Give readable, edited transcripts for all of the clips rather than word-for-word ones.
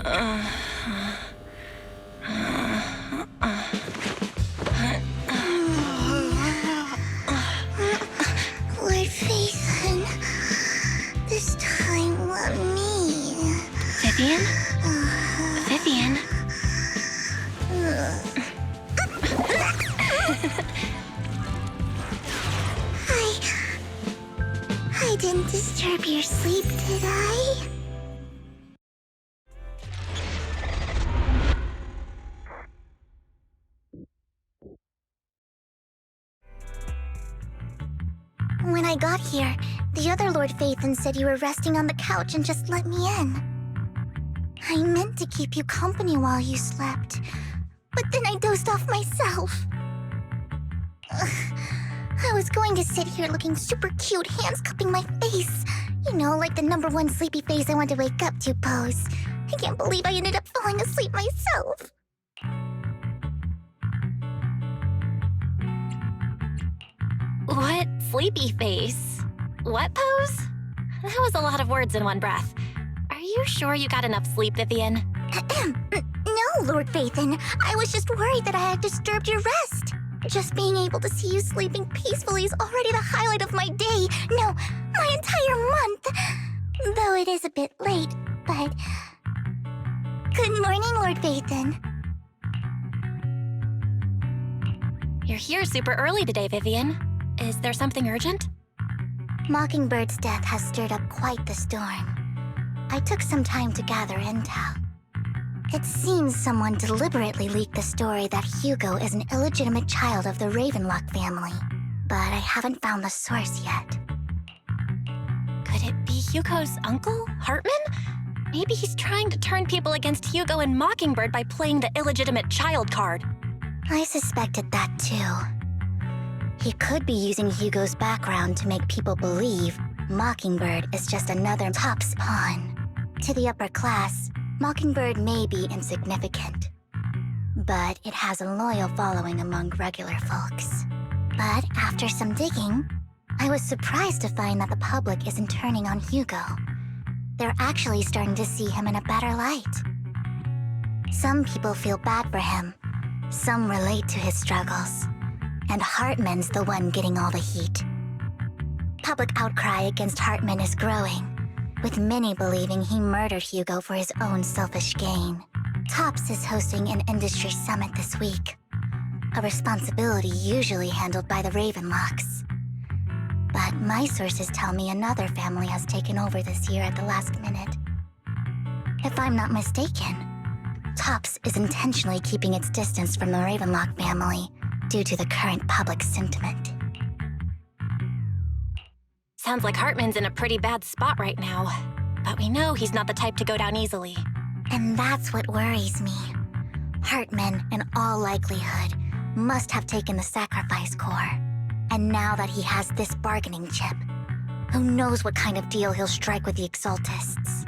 Lord Phaethon, this time let me. Vivian? Vivian? I didn't disturb your sleep, did I? When I got here, the other Lord Phaethon said you were resting on the couch and just let me in. I meant to keep you company while you slept, but then I dozed off myself. I was going to sit here looking super cute, hands cupping my face. You know, like the #1 sleepy face I want to wake up to pose. I can't believe I ended up falling asleep myself. What sleepy face? What pose? That was a lot of words in one breath. Are you sure you got enough sleep, Vivian? No, Lord Phaethon. I was just worried that I had disturbed your rest. Just being able to see you sleeping peacefully is already the highlight of my day. No, my entire month. Though it is a bit late, but... Good morning, Lord Phaethon. You're here super early today, Vivian. Is there something urgent? Mockingbird's death has stirred up quite the storm. I took some time to gather intel. It seems someone deliberately leaked the story that Hugo is an illegitimate child of the Ravenlock family, but I haven't found the source yet. Could it be Hugo's uncle, Hartman? Maybe he's trying to turn people against Hugo and Mockingbird by playing the illegitimate child card. I suspected that too. He could be using Hugo's background to make people believe Mockingbird is just another Top's pawn. To the upper class, Mockingbird may be insignificant, but it has a loyal following among regular folks. But after some digging, I was surprised to find that the public isn't turning on Hugo. They're actually starting to see him in a better light. Some people feel bad for him, some relate to his struggles, and Hartman's the one getting all the heat. Public outcry against Hartman is growing, with many believing he murdered Hugo for his own selfish gain. Tops is hosting an industry summit this week, a responsibility usually handled by the Ravenlocks. But my sources tell me another family has taken over this year at the last minute. If I'm not mistaken, Tops is intentionally keeping its distance from the Ravenlock family due to the current public sentiment. Sounds like Hartman's in a pretty bad spot right now, but we know he's not the type to go down easily. And that's what worries me. Hartman, in all likelihood, must have taken the sacrifice core. And now that he has this bargaining chip, who knows what kind of deal he'll strike with the Exaltists.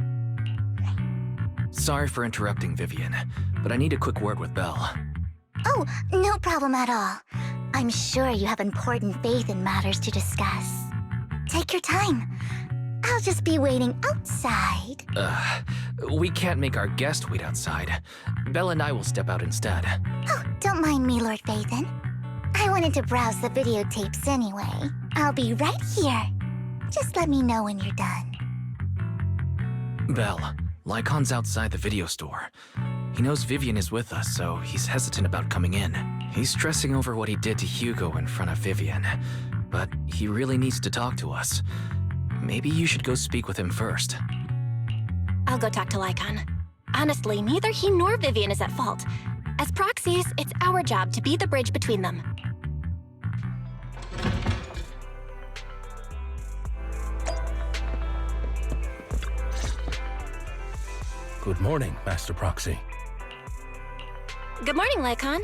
Sorry for interrupting, Vivian, but I need a quick word with Belle. Oh, no problem at all. I'm sure you have important faith in matters to discuss. Take your time. I'll just be waiting outside. We can't make our guest wait outside. Belle and I will step out instead. Oh, don't mind me, Lord Phaethon. I wanted to browse the videotapes anyway. I'll be right here. Just let me know when you're done. Belle, Lycon's outside the video store. He knows Vivian is with us, so he's hesitant about coming in. He's stressing over what he did to Hugo in front of Vivian, but he really needs to talk to us. Maybe you should go speak with him first. I'll go talk to Lycon. Honestly, neither he nor Vivian is at fault. As proxies, it's our job to be the bridge between them. Good morning, Master Proxy. Good morning, Lycon.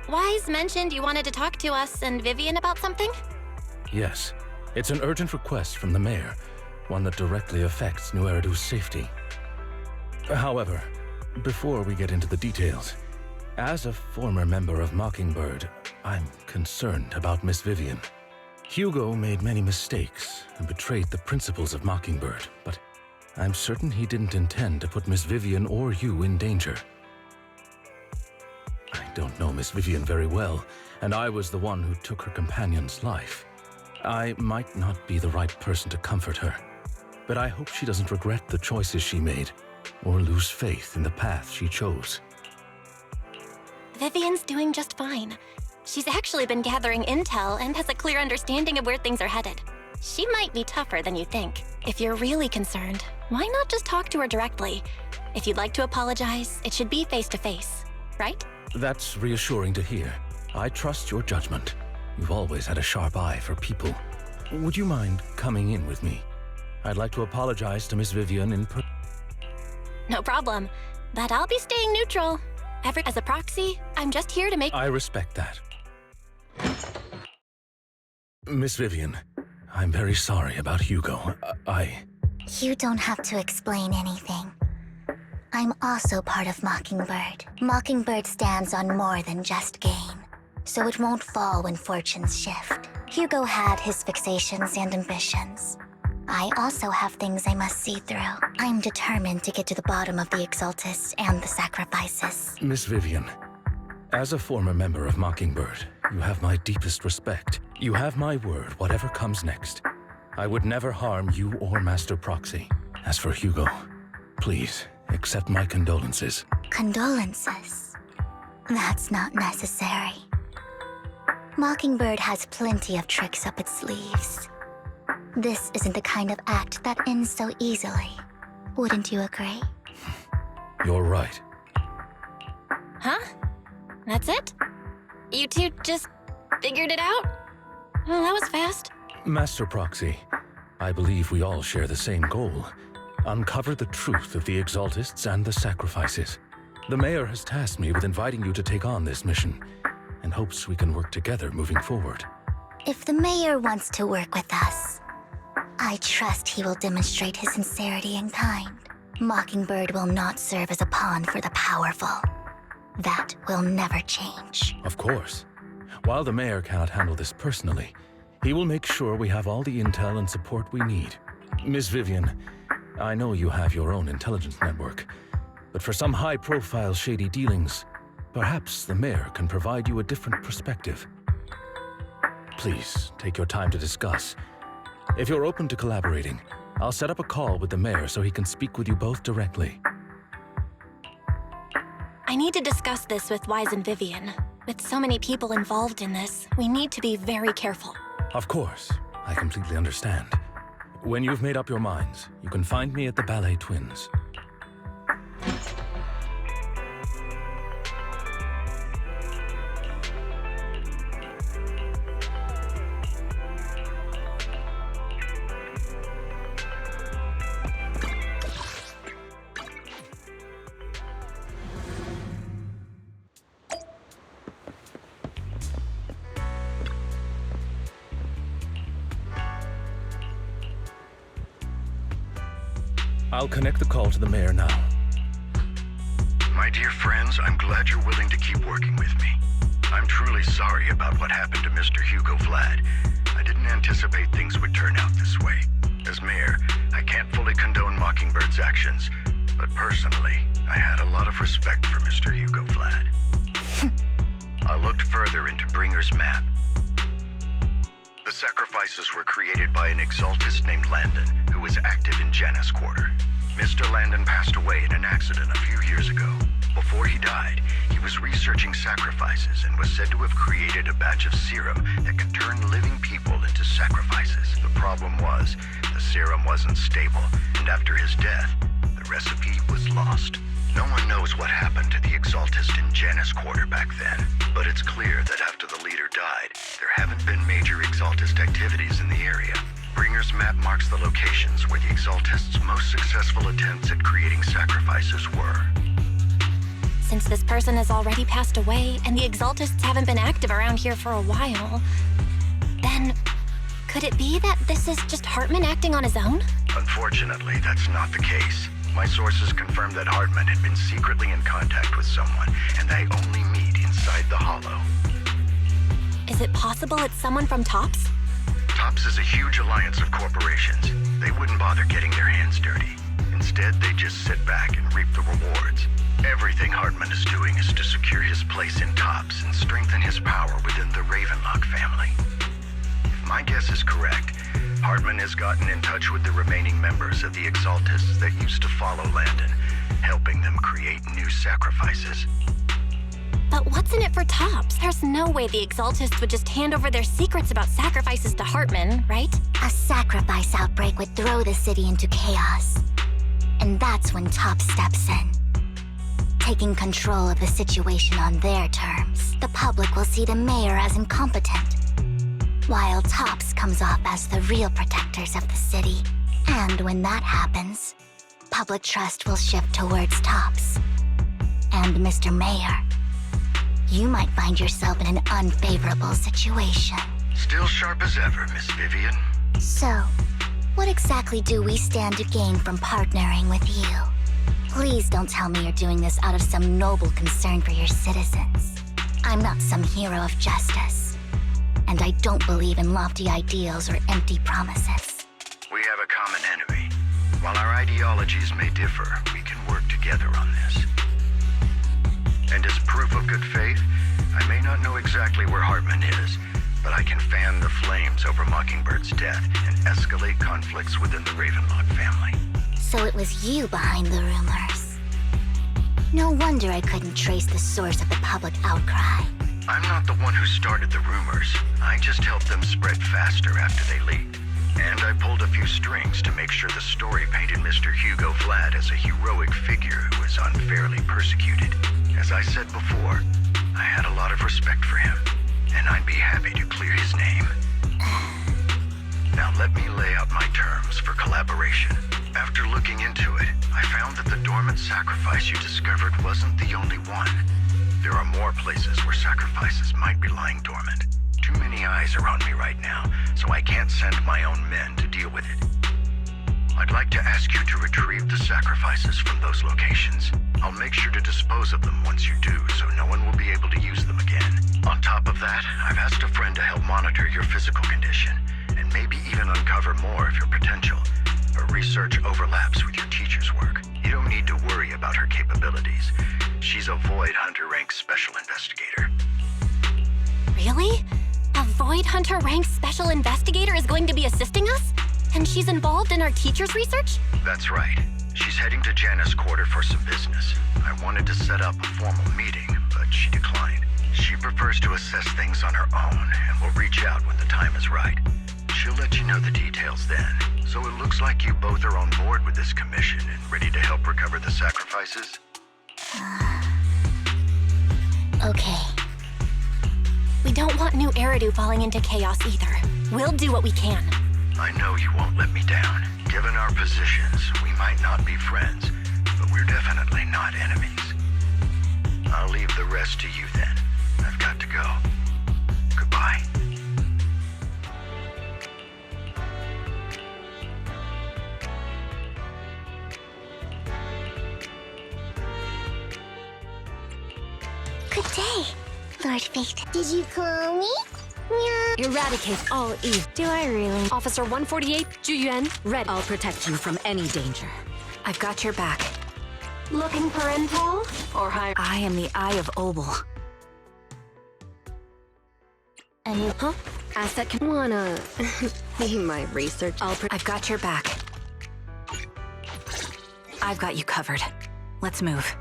Wise mentioned you wanted to talk to us and Vivian about something? Yes, it's an urgent request from the mayor, one that directly affects New Eridu's safety. However, before we get into the details, as a former member of Mockingbird, I'm concerned about Miss Vivian. Hugo made many mistakes and betrayed the principles of Mockingbird, but I'm certain he didn't intend to put Miss Vivian or you in danger. I don't know Miss Vivian very well, and I was the one who took her companion's life. I might not be the right person to comfort her, but I hope she doesn't regret the choices she made or lose faith in the path she chose. Vivian's doing just fine. She's actually been gathering intel and has a clear understanding of where things are headed. She might be tougher than you think. If you're really concerned, why not just talk to her directly? If you'd like to apologize, it should be face-to-face, right? That's reassuring to hear. I trust your judgment. You've always had a sharp eye for people. Would you mind coming in with me? I'd like to apologize to Miss Vivian in person. No problem, but I'll be staying neutral. As a proxy, I'm just here to make— I respect that. Miss Vivian, I'm very sorry about Hugo. You don't have to explain anything. I'm also part of Mockingbird. Mockingbird stands on more than just gain, so it won't fall when fortunes shift. Hugo had his fixations and ambitions. I also have things I must see through. I'm determined to get to the bottom of the Exaltists and the sacrifices. Miss Vivian, as a former member of Mockingbird, you have my deepest respect. You have my word, whatever comes next. I would never harm you or Master Proxy. As for Hugo, please accept my condolences. Condolences? That's not necessary. Mockingbird has plenty of tricks up its sleeves. This isn't the kind of act that ends so easily. Wouldn't you agree? You're right. Huh? That's it? You two just figured it out? Well, that was fast. Master Proxy, I believe we all share the same goal. Uncover the truth of the Exaltists and the sacrifices. The Mayor has tasked me with inviting you to take on this mission, and hopes we can work together moving forward. If the Mayor wants to work with us, I trust he will demonstrate his sincerity in kind. Mockingbird will not serve as a pawn for the powerful. That will never change. Of course. While the Mayor cannot handle this personally, he will make sure we have all the intel and support we need. Miss Vivian, I know you have your own intelligence network, but for some high-profile shady dealings, perhaps the Mayor can provide you a different perspective. Please, take your time to discuss. If you're open to collaborating, I'll set up a call with the Mayor so he can speak with you both directly. I need to discuss this with Wise and Vivian. With so many people involved in this, we need to be very careful. Of course, I completely understand. When you've made up your minds, you can find me at the Ballet Twins. I'll connect the call to the Mayor now. My dear friends, I'm glad you're willing to keep working with me. I'm truly sorry about what happened to Mr. Hugo Vlad. I didn't anticipate things would turn out this way. As Mayor, I can't fully condone Mockingbird's actions, but personally, I had a lot of respect for Mr. Hugo Vlad. I looked further into Bringer's map. The sacrifices were created by an Exaltist named Landon, who was active in Janus Quarter. Mr. Landon passed away in an accident a few years ago. Before he died, he was researching sacrifices and was said to have created a batch of serum that could turn living people into sacrifices. The problem was, the serum wasn't stable, and after his death, the recipe was lost. No one knows what happened to the Exaltist in Janus Quarter back then, but it's clear that after the leader died, there haven't been major Exaltist activities in the area. Bringer's map marks the locations where the Exaltists' most successful attempts at creating sacrifices were. Since this person has already passed away and the Exaltists haven't been active around here for a while, then could it be that this is just Hartman acting on his own? Unfortunately, that's not the case. My sources confirmed that Hartman had been secretly in contact with someone, and they only meet inside the Hollow. Is it possible it's someone from TOPS? TOPS is a huge alliance of corporations. They wouldn't bother getting their hands dirty. Instead, they just sit back and reap the rewards. Everything Hartman is doing is to secure his place in TOPS and strengthen his power within the Ravenlock family. If my guess is correct, Hartman has gotten in touch with the remaining members of the Exaltists that used to follow Landon, helping them create new sacrifices. But what's in it for TOPS? There's no way the Exaltists would just hand over their secrets about sacrifices to Hartman, right? A sacrifice outbreak would throw the city into chaos. And that's when TOPS steps in. Taking control of the situation on their terms, the public will see the mayor as incompetent, while TOPS comes off as the real protectors of the city. And when that happens, public trust will shift towards TOPS. And Mr. Mayor, you might find yourself in an unfavorable situation. Still sharp as ever, Miss Vivian. So, what exactly do we stand to gain from partnering with you? Please don't tell me you're doing this out of some noble concern for your citizens. I'm not some hero of justice, and I don't believe in lofty ideals or empty promises. We have a common enemy. While our ideologies may differ, we can work together on this. And as proof of good faith, I may not know exactly where Hartman is, but I can fan the flames over Mockingbird's death and escalate conflicts within the Ravenlock family. So it was you behind the rumors. No wonder I couldn't trace the source of the public outcry. I'm not the one who started the rumors. I just helped them spread faster after they leaked. And I pulled a few strings to make sure the story painted Mr. Hugo Vlad as a heroic figure who was unfairly persecuted. As I said before, I had a lot of respect for him, and I'd be happy to clear his name. Now let me lay out my terms for collaboration. After looking into it, I found that the dormant sacrifice you discovered wasn't the only one. There are more places where sacrifices might be lying dormant. Too many eyes are on me right now, so I can't send my own men to deal with it. I'd like to ask you to retrieve the sacrifices from those locations. I'll make sure to dispose of them once you do, so no one will be able to use them again. On top of that, I've asked a friend to help monitor your physical condition, and maybe even uncover more of your potential. Her research overlaps with your teacher's work. You don't need to worry about her capabilities. She's a Void Hunter rank special investigator. Really? A Void Hunter rank special investigator is going to be assisting us? And she's involved in our teacher's research? That's right. She's heading to Janus Quarter for some business. I wanted to set up a formal meeting, but she declined. She prefers to assess things on her own, and will reach out when the time is right. She'll let you know the details then. So it looks like you both are on board with this commission and ready to help recover the sacrifices? Okay. We don't want New Eridu falling into chaos either. We'll do what we can. I know you won't let me down. Given our positions, we might not be friends, but we're definitely not enemies. I'll leave the rest to you then. I've got to go. Goodbye. Good day, Lord Phaethon. Did you call me? Yeah. Eradicate all evil. Do I really? Officer 148, Zhu ready. I'll protect you from any danger. I've got your back. Looking for intel? Or higher? I am the Eye of Obel. And you? Huh? Asset can wanna be my research. I've got your back. I've got you covered. Let's move.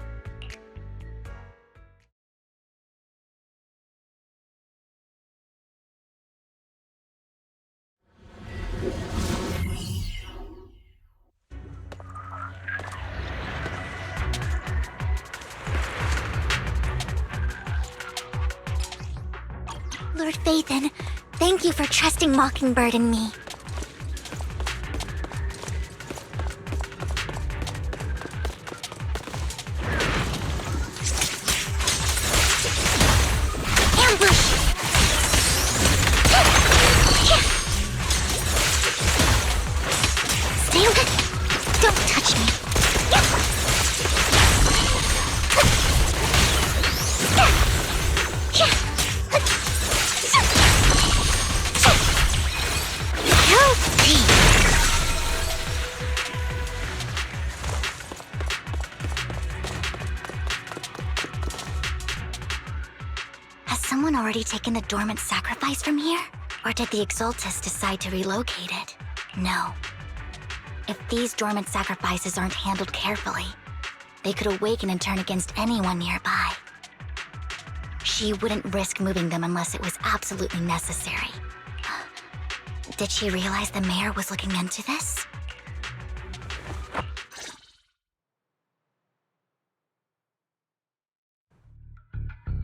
Lord Phaethon, thank you for trusting Mockingbird and me. Ambush! Stay away! Don't touch me! someone already taken the dormant sacrifice from here? Or did the Exaltus decide to relocate it? No. If these dormant sacrifices aren't handled carefully, they could awaken and turn against anyone nearby. She wouldn't risk moving them unless it was absolutely necessary. Did she realize the mayor was looking into this?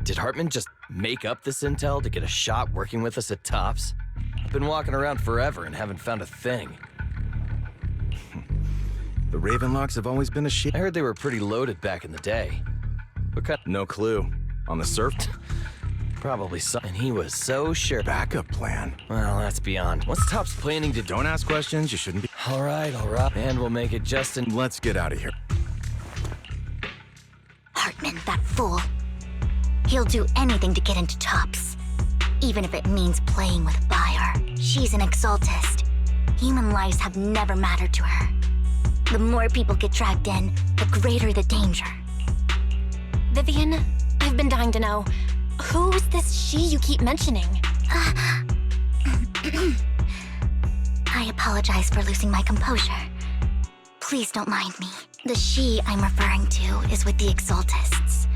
Did Hartman just make up this intel to get a shot working with us at Tops? I've been walking around forever and haven't found a thing. The Ravenlocks have always been a shit. I heard they were pretty loaded back in the day. What kind? No clue. On the surf? Probably some. And he was so sure. Backup plan. Well, that's beyond. What's Tops planning to do? Don't ask questions, you shouldn't be. All right. And we'll make it just in. Let's get out of here. Hartman, that fool. He'll do anything to get into Tops, even if it means playing with fire. She's an Exaltist. Human lives have never mattered to her. The more people get dragged in, the greater the danger. Vivian, I've been dying to know. Who's this she you keep mentioning? I apologize for losing my composure. Please don't mind me. The she I'm referring to is with the Exaltists.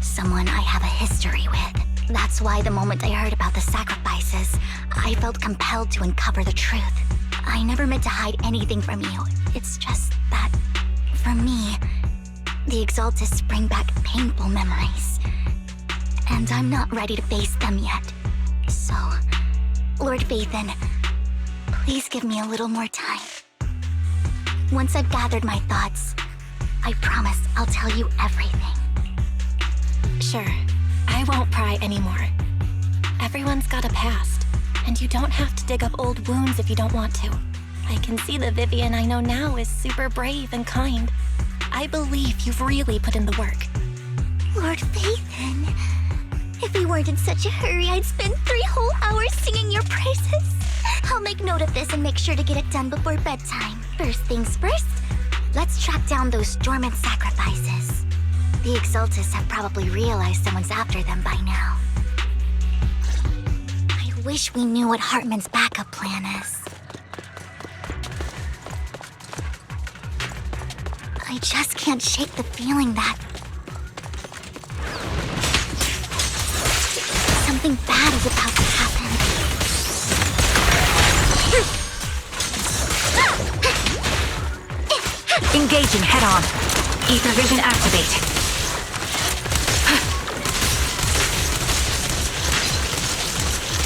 Someone I have a history with. That's why the moment I heard about the sacrifices, I felt compelled to uncover the truth. I never meant to hide anything from you. It's just that, for me, the Exaltists bring back painful memories. And I'm not ready to face them yet. So, Lord Phaethon, please give me a little more time. Once I've gathered my thoughts, I promise I'll tell you everything. Sure, I won't pry anymore. Everyone's got a past, and you don't have to dig up old wounds if you don't want to. I can see the Vivian I know now is super brave and kind. I believe you've really put in the work. Lord Phaethon, if we weren't in such a hurry, I'd spend 3 whole hours singing your praises. I'll make note of this and make sure to get it done before bedtime. First things first, let's track down those dormant sacrifices. The Exaltists have probably realized someone's after them by now. I wish we knew what Hartman's backup plan is. I just can't shake the feeling that something bad is about to happen. Engaging head-on. Ether vision activate.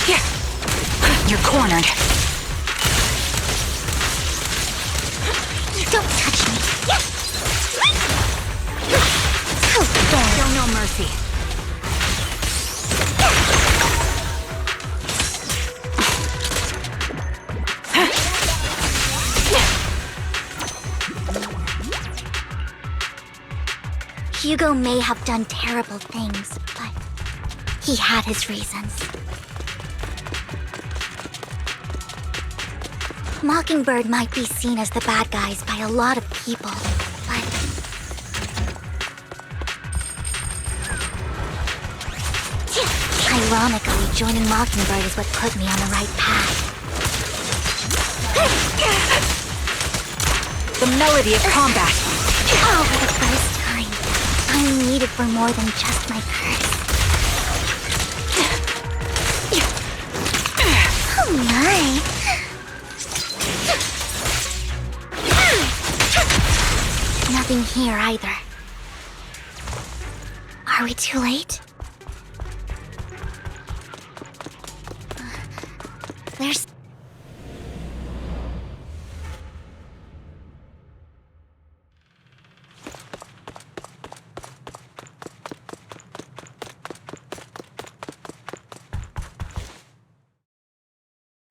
Here. You're cornered. Don't touch me. How dare. Show no mercy. Hugo may have done terrible things, but he had his reasons. Mockingbird might be seen as the bad guys by a lot of people, but ironically, joining Mockingbird is what put me on the right path. The melody of combat. Oh, for the first time, I'm needed for more than just my curse. Oh my! Nothing here either. Are we too late? There's...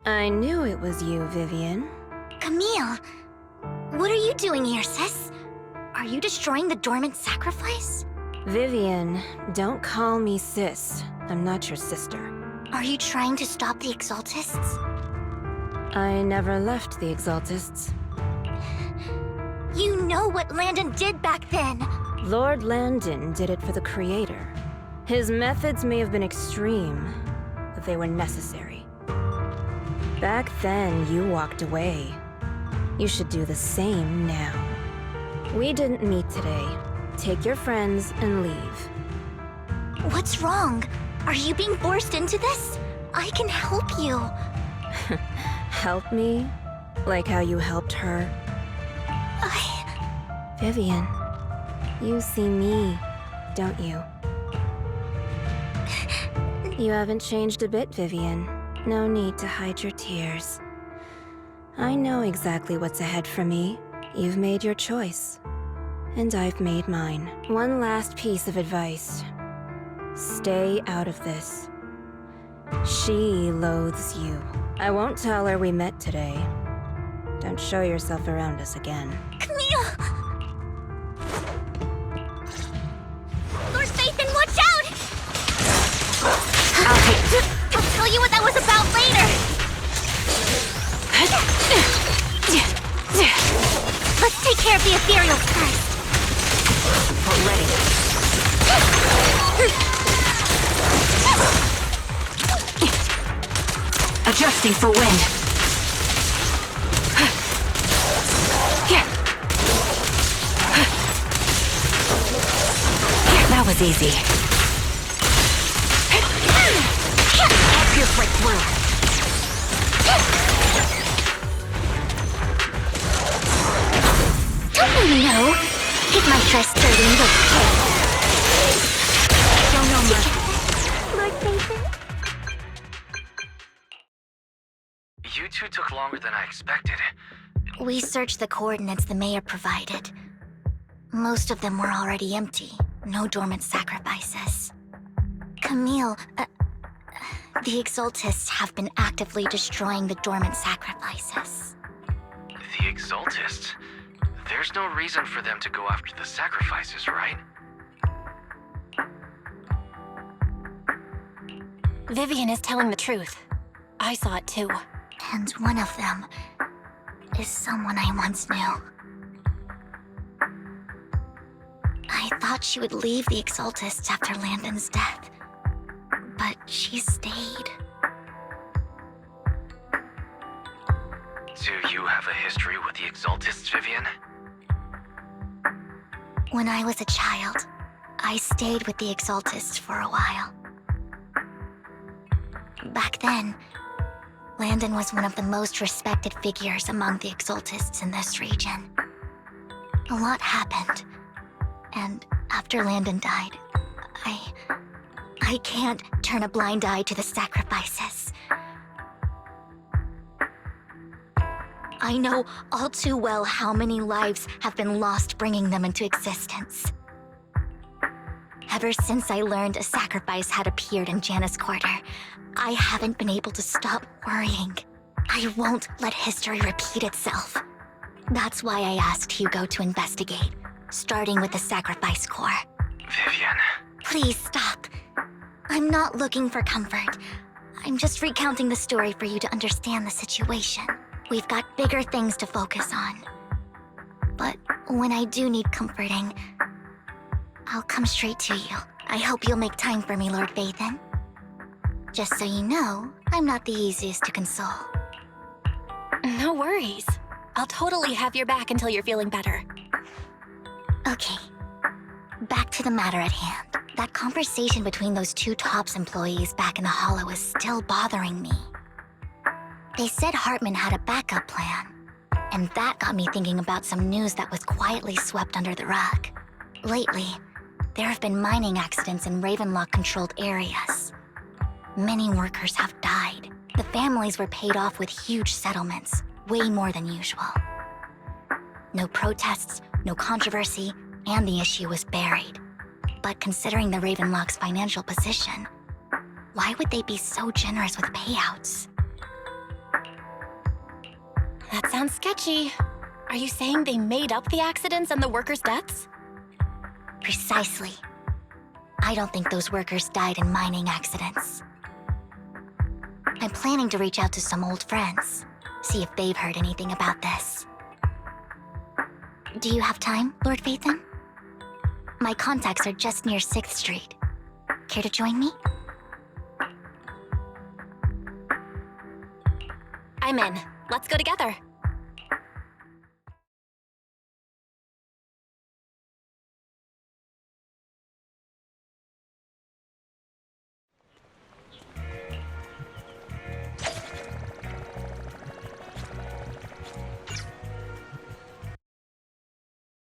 I knew it was you, Vivian. Camille! What are you doing here, sis? Are you destroying the dormant sacrifice? Vivian, don't call me sis. I'm not your sister. Are you trying to stop the Exaltists? I never left the Exaltists. You know what Landon did back then! Lord Landon did it for the Creator. His methods may have been extreme, but they were necessary. Back then, you walked away. You should do the same now. We didn't meet today. Take your friends and leave. What's wrong? Are you being forced into this? I can help you. Help me? Like how you helped her? Vivian, you see me, don't you? You haven't changed a bit, Vivian. No need to hide your tears. I know exactly what's ahead for me. You've made your choice. And I've made mine. One last piece of advice. Stay out of this. She loathes you. I won't tell her we met today. Don't show yourself around us again. Camille! Lord Phaethon, watch out! I'll tell you what that was about later. Let's take care of the ethereals first. Already. Adjusting for wind. That was easy. I'll pierce right through. Don't you know? Hit my trust sturdy and look okay. Don't know much. Lord Phaethon? You two took longer than I expected. We searched the coordinates the mayor provided. Most of them were already empty. No dormant sacrifices. Camille, the Exaltists have been actively destroying the dormant sacrifices. The Exaltists? There's no reason for them to go after the sacrifices, right? Vivian is telling the truth. I saw it too. And one of them is someone I once knew. I thought she would leave the Exaltists after Landon's death, but she stayed. Do you have a history with the Exaltists, Vivian? When I was a child, I stayed with the Exaltists for a while. Back then, Landon was one of the most respected figures among the Exaltists in this region. A lot happened, and after Landon died, I can't turn a blind eye to the sacrifices. I know all too well how many lives have been lost bringing them into existence. Ever since I learned a sacrifice had appeared in Janus Quarter, I haven't been able to stop worrying. I won't let history repeat itself. That's why I asked Hugo to investigate, starting with the Sacrifice Corps. Vivian. Please stop. I'm not looking for comfort. I'm just recounting the story for you to understand the situation. We've got bigger things to focus on. But when I do need comforting, I'll come straight to you. I hope you'll make time for me, Lord Phaethon. Just so you know, I'm not the easiest to console. No worries. I'll totally have your back until you're feeling better. Okay. Back to the matter at hand. That conversation between those two TOPS employees back in the Hollow is still bothering me. They said Hartman had a backup plan, and that got me thinking about some news that was quietly swept under the rug. Lately, there have been mining accidents in Ravenlock-controlled areas. Many workers have died. The families were paid off with huge settlements, way more than usual. No protests, no controversy, and the issue was buried. But considering the Ravenlock's financial position, why would they be so generous with payouts? That sounds sketchy. Are you saying they made up the accidents and the workers' deaths? Precisely. I don't think those workers died in mining accidents. I'm planning to reach out to some old friends, see if they've heard anything about this. Do you have time, Lord Phaethon? My contacts are just near 6th Street. Care to join me? I'm in. Let's go together.